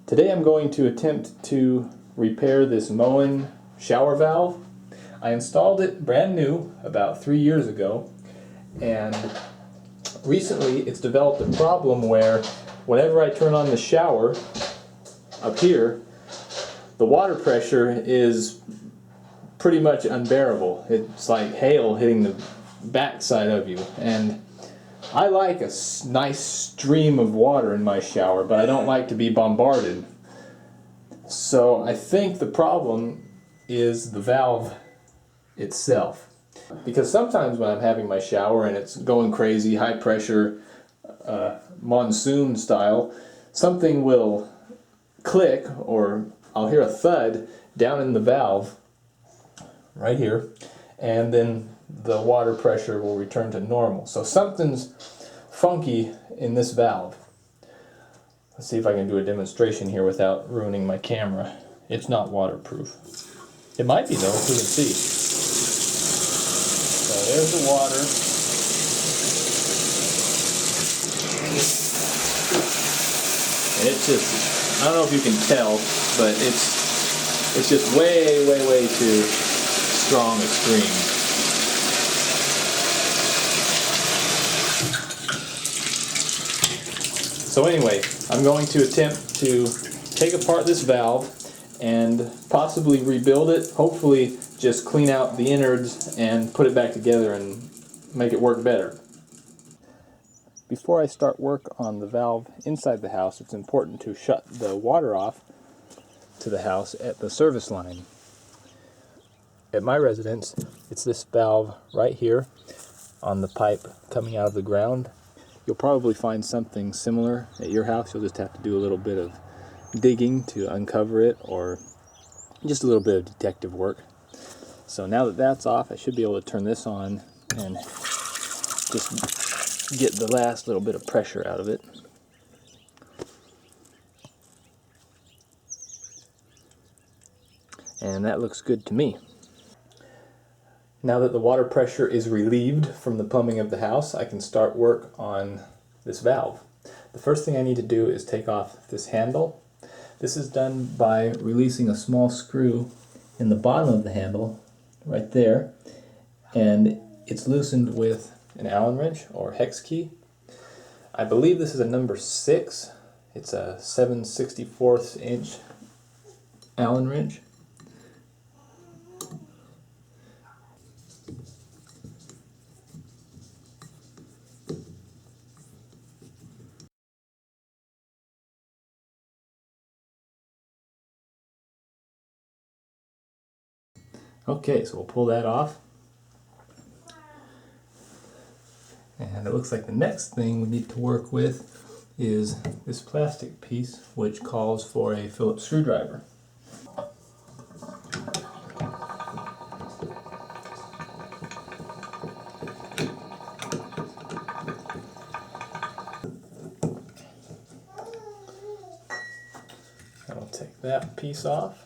Today I'm going to attempt to repair this Moen shower valve. I installed it brand new about 3 years ago, and recently it's developed a problem where whenever I turn on the shower up here, the water pressure is pretty much unbearable. It's like hail hitting the backside of you, and I like a nice stream of water in my shower, but I don't like to be bombarded. So I think the problem is the valve itself. Because sometimes when I'm having my shower and it's going crazy, high pressure, monsoon style, something will click, or I'll hear a thud down in the valve right here, and then the water pressure will return to normal. So something's funky in this valve. Let's see if I can do a demonstration here without ruining my camera. It's not waterproof. It might be though, we can see. So there's the water. And it's just, I don't know if you can tell, but it's just way too strong a stream. So anyway, I'm going to attempt to take apart this valve and possibly rebuild it, hopefully just clean out the innards and put it back together and make it work better. Before I start work on the valve inside the house, it's important to shut the water off to the house at the service line. At my residence, it's this valve right here on the pipe coming out of the ground. You'll probably find something similar at your house. You'll just have to do a little bit of digging to uncover it, or just a little bit of detective work. So now that that's off, I should be able to turn this on and just get the last little bit of pressure out of it. And that looks good to me. Now that the water pressure is relieved from the plumbing of the house, I can start work on this valve. The first thing I need to do is take off this handle. This is done by releasing a small screw in the bottom of the handle, right there, and it's loosened with an Allen wrench or hex key. I believe this is a number 6. It's a 7/64 inch Allen wrench. Okay, so we'll pull that off. And it looks like the next thing we need to work with is this plastic piece, which calls for a Phillips screwdriver. I'll take that piece off.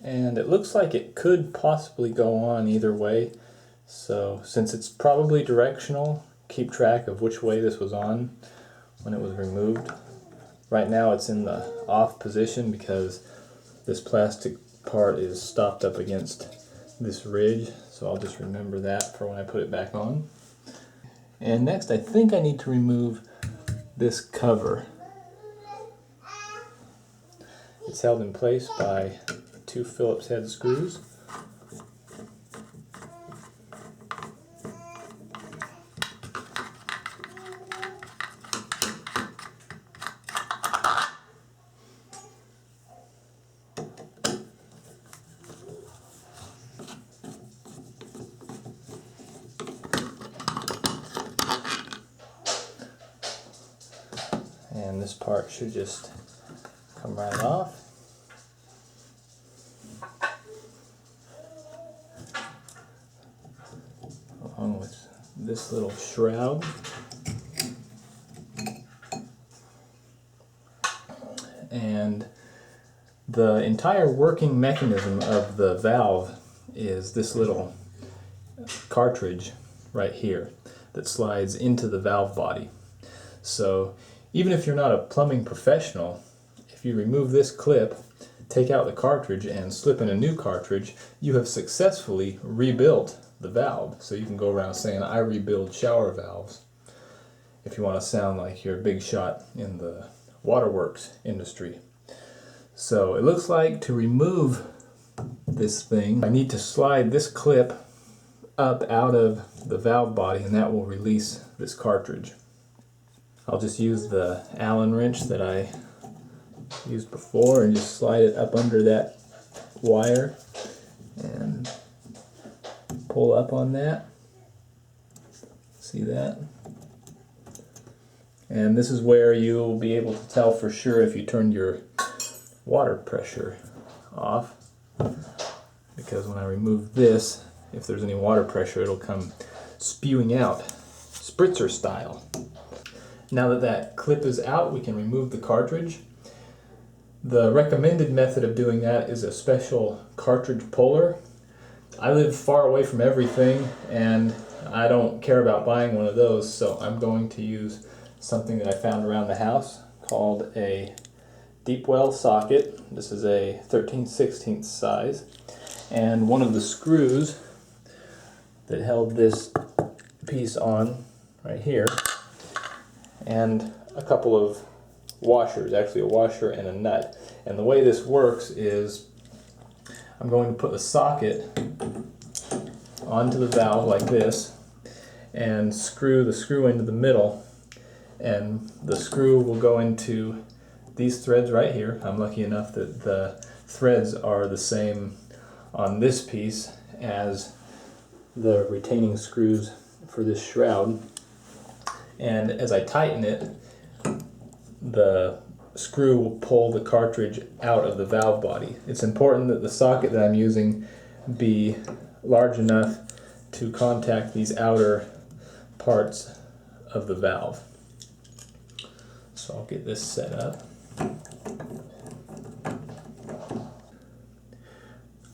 And it looks like it could possibly go on either way, so since it's probably directional, keep track of which way this was on when it was removed. Right now it's in the off position because this plastic part is stopped up against this ridge, so I'll just remember that for when I put it back on. And next I think I need to remove this cover. It's held in place by 2 Phillips head screws. And this part should just come right off. Along with this little shroud. And the entire working mechanism of the valve is this little cartridge right here that slides into the valve body. So Even if you're not a plumbing professional, if you remove this clip, take out the cartridge and slip in a new cartridge, you have successfully rebuilt the valve. So you can go around saying, I rebuild shower valves, if you want to sound like you're a big shot in the waterworks industry. So it looks like to remove this thing, I need to slide this clip up out of the valve body, and that will release this cartridge. I'll just use the Allen wrench that I used before and just slide it up under that wire and pull up on that. See that? And this is where you'll be able to tell for sure if you turned your water pressure off, because when I remove this, if there's any water pressure, it'll come spewing out, spritzer style. Now that that clip is out, we can remove the cartridge. The recommended method of doing that is a special cartridge puller. I live far away from everything, and I don't care about buying one of those, so I'm going to use something that I found around the house called a deep well socket. This is a 13/16 size, and one of the screws that held this piece on right here, and a couple of washers, actually a washer and a nut. And the way this works is I'm going to put the socket onto the valve like this and screw the screw into the middle, and the screw will go into these threads right here. I'm lucky enough that the threads are the same on this piece as the retaining screws for this shroud. And as I tighten it, the screw will pull the cartridge out of the valve body. It's important that the socket that I'm using be large enough to contact these outer parts of the valve. So I'll get this set up.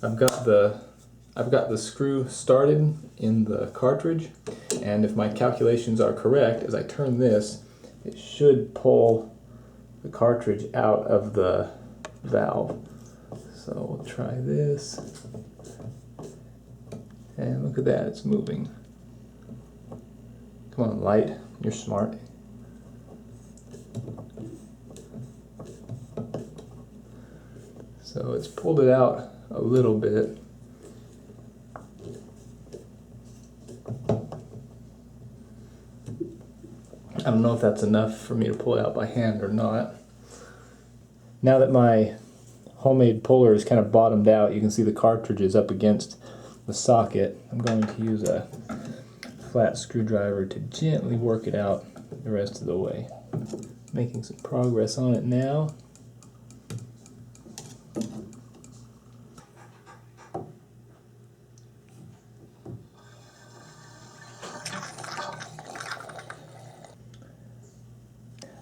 I've got the screw started in the cartridge, and if my calculations are correct, as I turn this, it should pull the cartridge out of the valve. So we'll try this, and look at that, it's moving. Come on, light, you're smart. So it's pulled it out a little bit. I don't know if that's enough for me to pull it out by hand or not. Now that my homemade puller is kind of bottomed out, you can see the cartridge is up against the socket. I'm going to use a flat screwdriver to gently work it out the rest of the way. Making some progress on it now.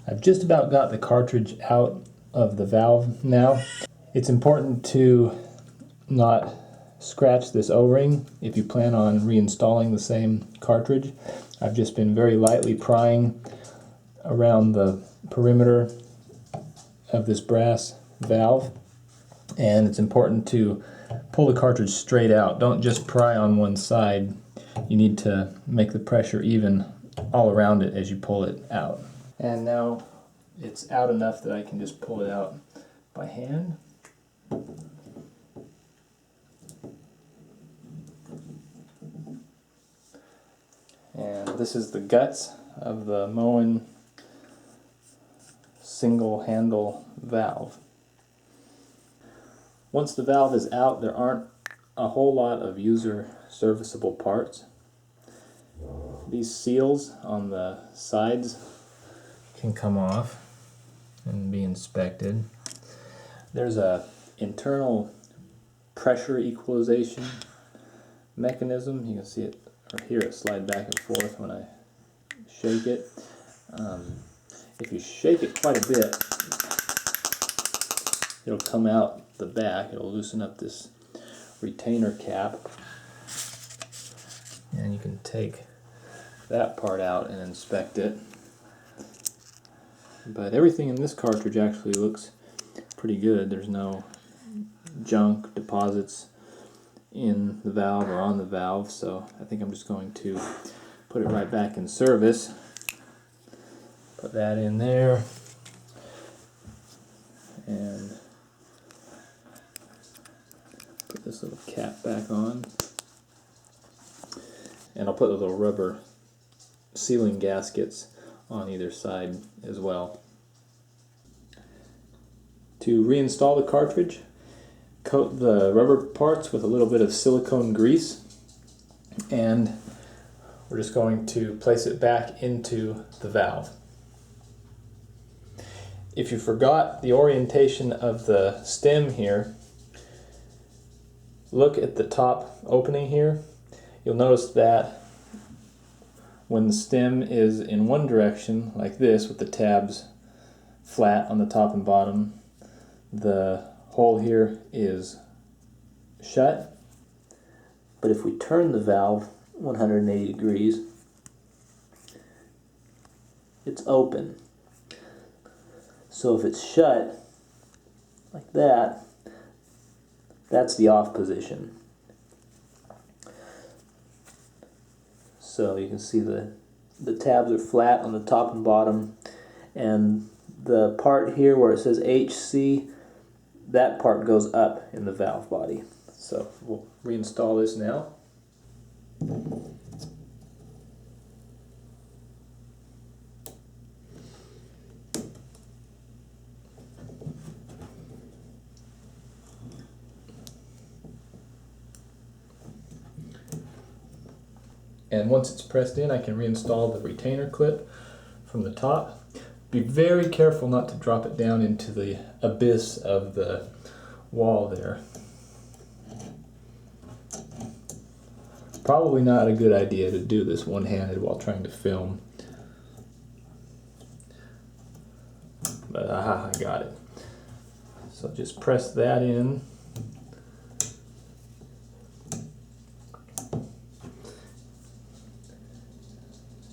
I've just about got the cartridge out of the valve now. It's important to not scratch this O-ring if you plan on reinstalling the same cartridge. I've just been very lightly prying around the perimeter of this brass valve, and it's important to pull the cartridge straight out. Don't just pry on one side. You need to make the pressure even all around it as you pull it out. And now it's out enough that I can just pull it out by hand. And this is the guts of the Moen single handle valve. Once the valve is out, there aren't a whole lot of user serviceable parts. These seals on the sides can come off and be inspected. There's a internal pressure equalization mechanism. You can see it or hear it slide back and forth when I shake it. If you shake it quite a bit, it'll come out the back. It'll loosen up this retainer cap, and you can take that part out and inspect it. But everything in this cartridge actually looks pretty good. There's no junk deposits in the valve or on the valve, so I think I'm just going to put it right back in service. Put that in there, and put this little cap back on, and I'll put the little rubber sealing gaskets on either side as well. To reinstall the cartridge, coat the rubber parts with a little bit of silicone grease, and we're just going to place it back into the valve. If you forgot the orientation of the stem here, look at the top opening here. You'll notice that when the stem is in one direction, like this, with the tabs flat on the top and bottom, the hole here is shut. But if we turn the valve 180 degrees, it's open. So if it's shut like that, that's the off position. So you can see the tabs are flat on the top and bottom, and the part here where it says HC, that part goes up in the valve body. So we'll reinstall this now. And once it's pressed in, I can reinstall the retainer clip from the top. Be very careful not to drop it down into the abyss of the wall there. Probably not a good idea to do this one-handed while trying to film. But aha, I got it. So just press that in.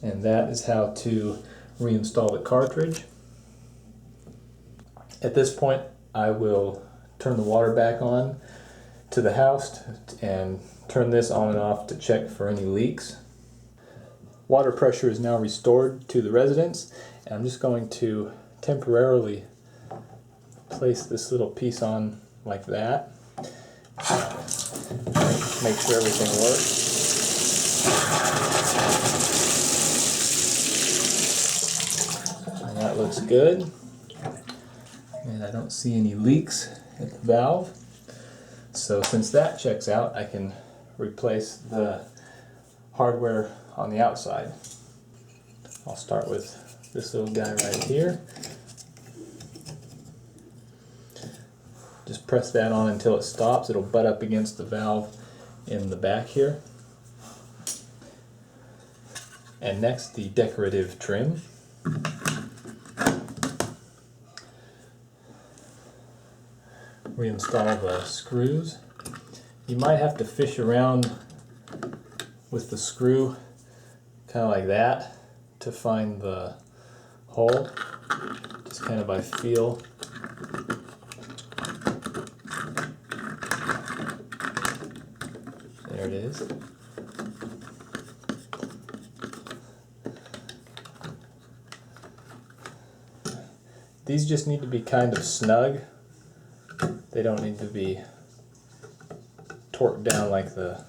And that is how to reinstall the cartridge. At this point, I will turn the water back on to the house and turn this on and off to check for any leaks. Water pressure is now restored to the residence, and I'm just going to temporarily place this little piece on like that. Make sure everything works. And that looks good. And I don't see any leaks at the valve. So since that checks out, I can replace the hardware on the outside. I'll start with this little guy right here. Just press that on until it stops. It'll butt up against the valve in the back here. And next, the decorative trim. Reinstall the screws. You might have to fish around with the screw kind of like that to find the hole, just kind of by feel. There it is. These just need to be kind of snug. They don't need to be torqued down like the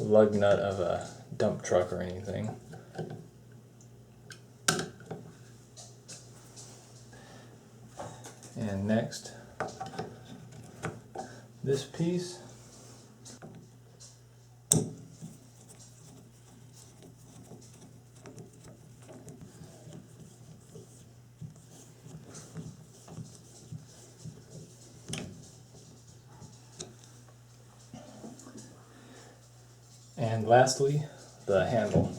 lug nut of a dump truck or anything. And next, this piece. And lastly, the handle.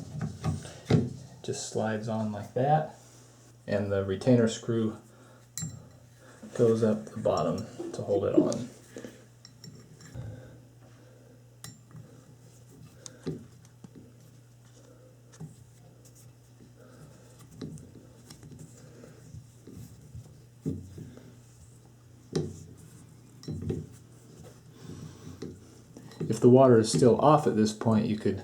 Just slides on like that, and the retainer screw goes up the bottom to hold it on. the water is still off at this point, you could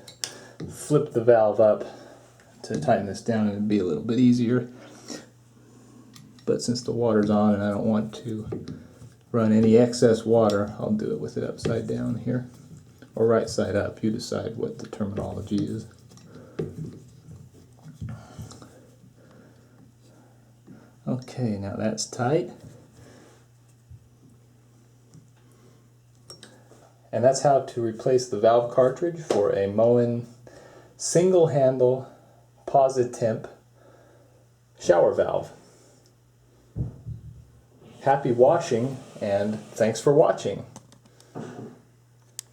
flip the valve up to tighten this down and it'd be a little bit easier. But since the water's on and I don't want to run any excess water, I'll do it with it upside down here. Or right side up, you decide what the terminology is. Okay, now that's tight. And that's how to replace the valve cartridge for a Moen single handle Posi Temp shower valve. Happy washing, and thanks for watching.